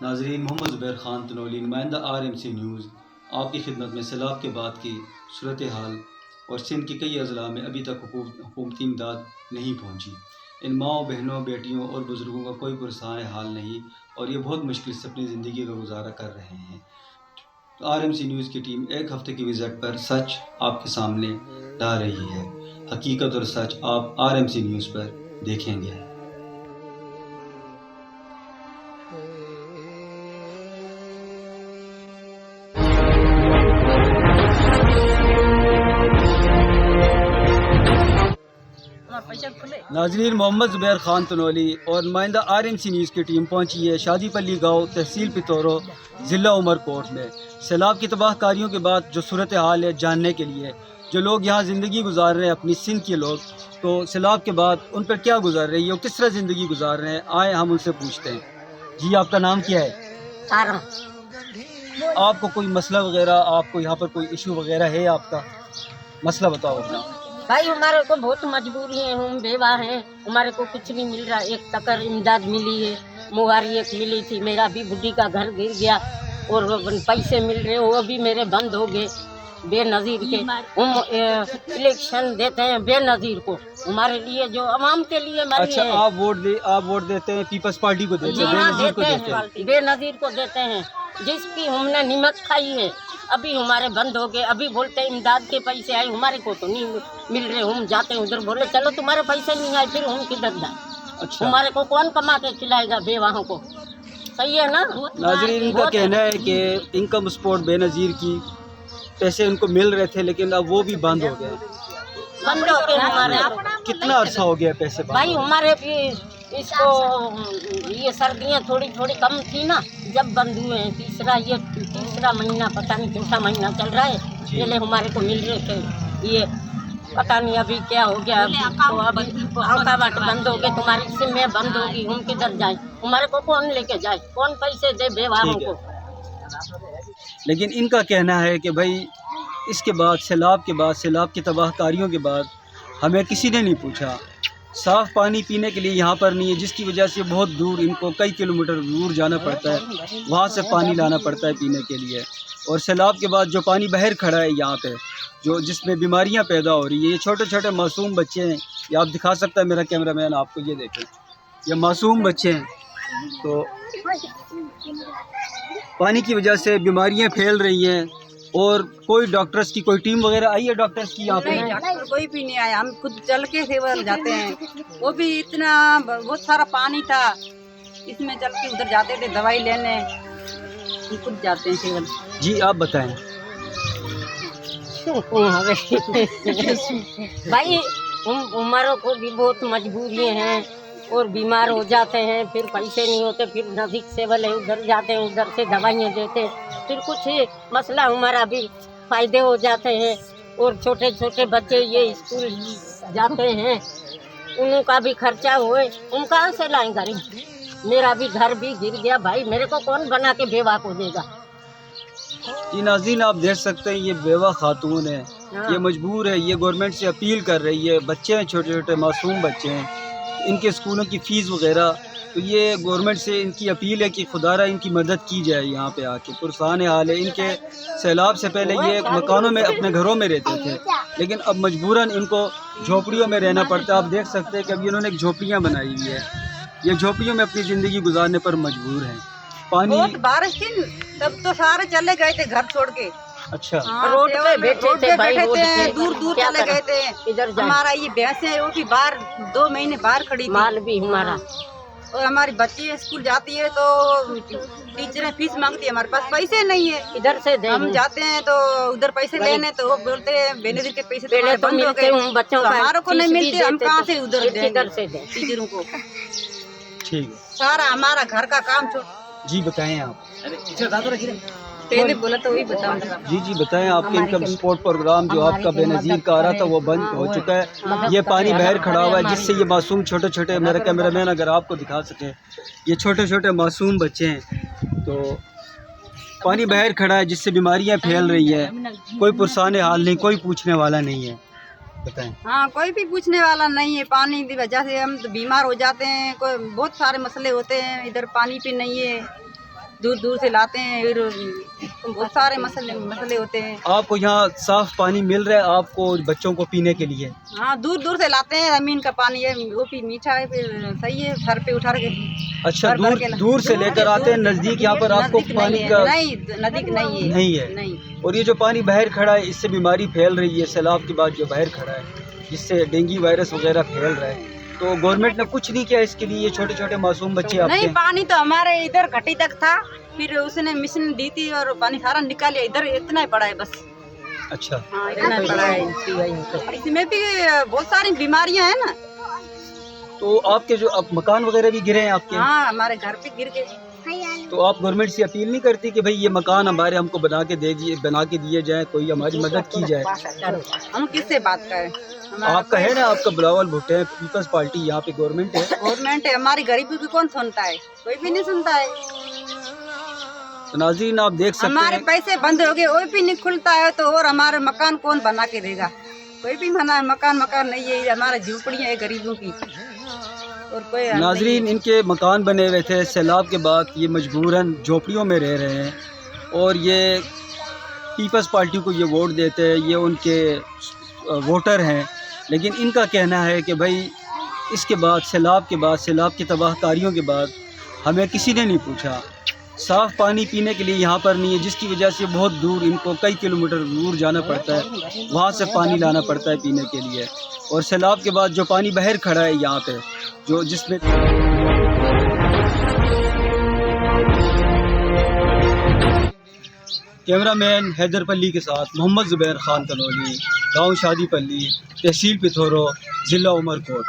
नाजरीन, मोहम्मद ज़ुबैर ख़ान तनोली, नुमाइंदा RMC news आपकी खिदमत में सैलाब के बाद की सूरत हाल और सिंध के कई अज़ला में अभी तक हुकूमती इमदाद नहीं पहुँची। इन माओ, बहनों, बेटियों और बुज़ुर्गों का कोई पुरसाने हाल नहीं और ये बहुत मुश्किल से अपनी ज़िंदगी का गुजारा कर रहे हैं। तो RMC न्यूज़ की टीम एक हफ़्ते की विज़िट पर सच आपके सामने ला रही है। हकीकत और सच आप RMC न्यूज़ पर देखेंगे। नाजरीन, मोहम्मद ज़ुबैर ख़ान तनोली और नुमाइंदा RMC न्यूज़ की टीम पहुंची है शादीपल्ली गांव, तहसील पितौरो, ज़िला उमरकोट में। सैलाब की तबाहकारियों के बाद जो सूरत हाल है जानने के लिए, जो लोग यहाँ ज़िंदगी गुजार रहे हैं अपनी सिंध के लोग, तो सैलाब के बाद उन पर क्या गुजार रही है और किस तरह ज़िंदगी गुजार रहे हैं, आए हम उनसे पूछते हैं। जी, आपका नाम क्या है? तारा। आपको कोई मसला वगैरह, आपको यहाँ पर कोई इशू वगैरह है? आपका मसला बताओ अपना। भाई हमारे को बहुत मजबूरी है, हम बेवा हैं, हमारे को कुछ नहीं मिल रहा। एक तकर इमदाद मिली है, मुहारी एक मिली थी, मेरा भी बुढ़ी का घर गिर गया और पैसे मिल रहे वो भी मेरे बंद हो गए बेनज़ीर के। हम इलेक्शन देते हैं बेनज़ीर को, हमारे लिए जो आवाम के लिए मरी अच्छा, है। आप वोट देते हैं पीपल्स पार्टी को देते हैं, बेनज़ीर को देते हैं? बेनज़ीर को देते हैं, जिसकी हमने नमक खाई है। अभी हमारे बंद हो गए, अभी बोलते हैं इमदाद के पैसे आए, हमारे को तो नहीं मिल रहे। हम जाते हैं उधर, बोले चलो तुम्हारे पैसे नहीं आए, फिर हम किधर जाए? अच्छा, हमारे को कौन कमा के खिलाएगा बेवाहों को? सही है ना? नाज़रीन, इनका कहना है कि इनकम सपोर्ट बेनज़ीर की पैसे उनको मिल रहे थे, लेकिन अब वो भी बंद हो गए। बंद हो गए हमारे। कितना अर्सा हो गया पैसे बंद? भाई हमारे भी इसको ये सर्दियाँ थोड़ी थोड़ी कम थी ना, जब बंद हुए हैं। तीसरा महीना, पता नहीं चौथा महीना चल रहा है। पहले हमारे को मिल रहे थे, ये पता नहीं अभी क्या हो गया। तो अभी अकाउंट बंद हो गए, तुम्हारी सिम में बंद होगी, हम किधर जाए? हमारे को कौन लेके जाए? कौन पैसे दे बेवाहों को? लेकिन इनका कहना है कि भाई इसके बाद, सैलाब की तबाहकारियों के बाद हमें किसी ने नहीं पूछा, साफ़ पानी पीने के लिए यहाँ पर नहीं है, जिसकी वजह से बहुत दूर, इनको कई किलोमीटर दूर जाना पड़ता है, वहाँ से पानी लाना पड़ता है पीने के लिए। और सैलाब के बाद जो पानी बाहर खड़ा है यहाँ पे, जिसमें बीमारियाँ पैदा हो रही है, ये छोटे छोटे मासूम बच्चे हैं। ये आप दिखा सकता है मेरा कैमरामैन आपको, ये देखें, ये मासूम बच्चे हैं। तो पानी की वजह से बीमारियाँ फैल रही हैं और कोई डॉक्टर्स की कोई टीम वगैरह आई है डॉक्टर्स की यहाँ पे? नहीं, डॉक्टर कोई भी नहीं आया। हम खुद चल के सेवल जाते हैं, वो भी इतना बहुत सारा पानी था, इसमें चल के उधर जाते थे दवाई लेने, हम खुद जाते हैं सेवल। जी, आप बताएं। भाई हमारों को भी बहुत मजबूरी हैं और बीमार हो जाते हैं, फिर पैसे नहीं होते, फिर नज़दीक सेवल है उधर जाते हैं, उधर से दवाइयाँ देते हैं, फिर कुछ मसला हमारा भी फ़ायदे हो जाते हैं। और छोटे छोटे बच्चे ये स्कूल जाते हैं, उनका भी खर्चा हुए, उन कहाँ से लाएं गरीब? मेरा भी घर भी गिर गया भाई, मेरे को कौन बना के बेवा को देगा? जी नाज़रीन, आप देख सकते हैं ये बेवा खातून है, ये मजबूर है, ये गवर्नमेंट से अपील कर रही है। बच्चे हैं, छोटे छोटे मासूम बच्चे हैं, इनके स्कूलों की फ़ीस वगैरह, तो ये गवर्नमेंट से इनकी अपील है कि खुदारा इनकी मदद की जाए। यहाँ पे आके पुरसान हाल है इनके। सैलाब से पहले ये मकानों में, अपने घरों में रहते थे, लेकिन अब मजबूरन इनको झोपड़ियों में रहना पड़ता है। आप देख सकते हैं कि अभी इन्होंने एक झोपड़ियाँ बनाई हुई है, ये झोपड़ियों में अपनी ज़िंदगी गुजारने पर मजबूर हैं। पानी, बहुत बारिश थी तब तो सारे चले गए थे घर छोड़ के। अच्छा, रोड पे बैठे थे भाई, रोड पे दूर दूर चले गए थे। इधर हमारा ये भैंस है, वो भी बाहर 2 महीने बाहर खड़ी थी। माल भी हमारा। और हमारी बच्ची स्कूल जाती है तो टीचरें फीस मांगती है, हमारे पास पैसे नहीं है, इधर से दे। हम जाते हैं तो उधर पैसे लेने, तो वो बोलते हैं बेनज़ीर के पैसे पहले तो मिलते हैं बच्चों का, हमारे को नहीं मिलते, हम कहाँ से उधर इधर से दे टीचरों को? ठीक है। सारा हमारा घर का काम छोड़। जी बताएं आप। पहले बोला तो वही बताऊंगा। जी बताएं, आपके इनकम सपोर्ट प्रोग्राम जो आपका बेनज़ीर का आ रहा था वो बंद हो चुका है। ये पानी बाहर खड़ा हुआ है, जिससे ये मासूम छोटे छोटे, मेरा कैमरामैन अगर आपको दिखा सके, ये छोटे छोटे मासूम बच्चे हैं, तो पानी बाहर खड़ा है जिससे बीमारियां फैल रही है। कोई पुरसाने हाल नहीं, कोई पूछने वाला नहीं है। बताएं। हाँ, कोई भी पूछने वाला नहीं है। पानी की वजह से हम तो बीमार हो जाते हैं, कोई बहुत सारे मसले होते हैं, इधर पानी भी नहीं है, दूर दूर से लाते हैं, फिर बहुत सारे मसले होते हैं। आपको यहाँ साफ पानी मिल रहा है आपको और बच्चों को पीने के लिए? हाँ, दूर दूर से लाते हैं, जमीन का पानी है, वो भी मीठा है, फिर सही है, सर पे उठा के। अच्छा, दूर से लेकर आते हैं, नज़दीक यहाँ पर आपको पानी का? नहीं, नज़दीक नहीं है। नहीं है। नहीं। और ये जो पानी बाहर खड़ा है, इससे बीमारी फैल रही है, सैलाब के बाद जो बाहर खड़ा है, जिससे डेंगू वायरस वगैरह फैल रहा है, तो गवर्नमेंट ने कुछ नहीं किया इसके लिए? ये छोटे छोटे मासूम बच्चे आपके? नहीं, पानी तो हमारे इधर घटी तक था, फिर उसने मिशन दी थी और पानी सारा निकाल लिया, इधर इतना ही पड़ा है बस। अच्छा। हाँ, इतना ही पड़ा है। इसमें भी बहुत सारी बीमारियां हैं ना। तो आपके जो अब मकान वगैरह भी गिरे हैं आपके? हाँ, हमारे घर पे गिर गए। तो आप गवर्नमेंट से अपील नहीं करती कि भाई ये मकान हमारे हमको बना के दिए जाए, कोई हमारी मदद की जाए? हम किससे बात करें? आपका है ना, आपका बिलावल भुट्टो है, पीपल्स पार्टी, यहाँ पे गवर्नमेंट है। गवर्नमेंट है, हमारी गरीबी भी कौन सुनता है? कोई भी नहीं सुनता है। तो नाज़रीन आप देख सकते हैं हमारे पैसे बंद हो गए, वो भी नहीं खुलता है, तो और हमारे मकान कौन बना के देगा? कोई भी मकान नहीं है, हमारे झोपड़ियाँ है गरीबों की, और कोई। नाज़रीन इनके मकान बने हुए थे, सैलाब के बाद ये मजबूरन झोपड़ियों में रह रहे हैं, और ये पीपल्स पार्टी को ये वोट देते हैं, ये उनके वोटर हैं। लेकिन इनका कहना है कि भाई इसके बाद सैलाब की तबाहकारियों के बाद हमें किसी ने नहीं पूछा, साफ़ पानी पीने के लिए यहाँ पर नहीं है, जिसकी वजह से बहुत दूर इनको कई किलोमीटर दूर जाना पड़ता है, वहाँ से पानी लाना पड़ता है पीने के लिए। और सैलाब के बाद जो पानी बाहर खड़ा है यहाँ पे, जो जिसमें कैमरामैन हैदरपल्ली के साथ मोहम्मद ज़ुबैर खान कनौली, गांव शादीपल्ली, तहसील पिथौरो, ज़िला उमरकोट।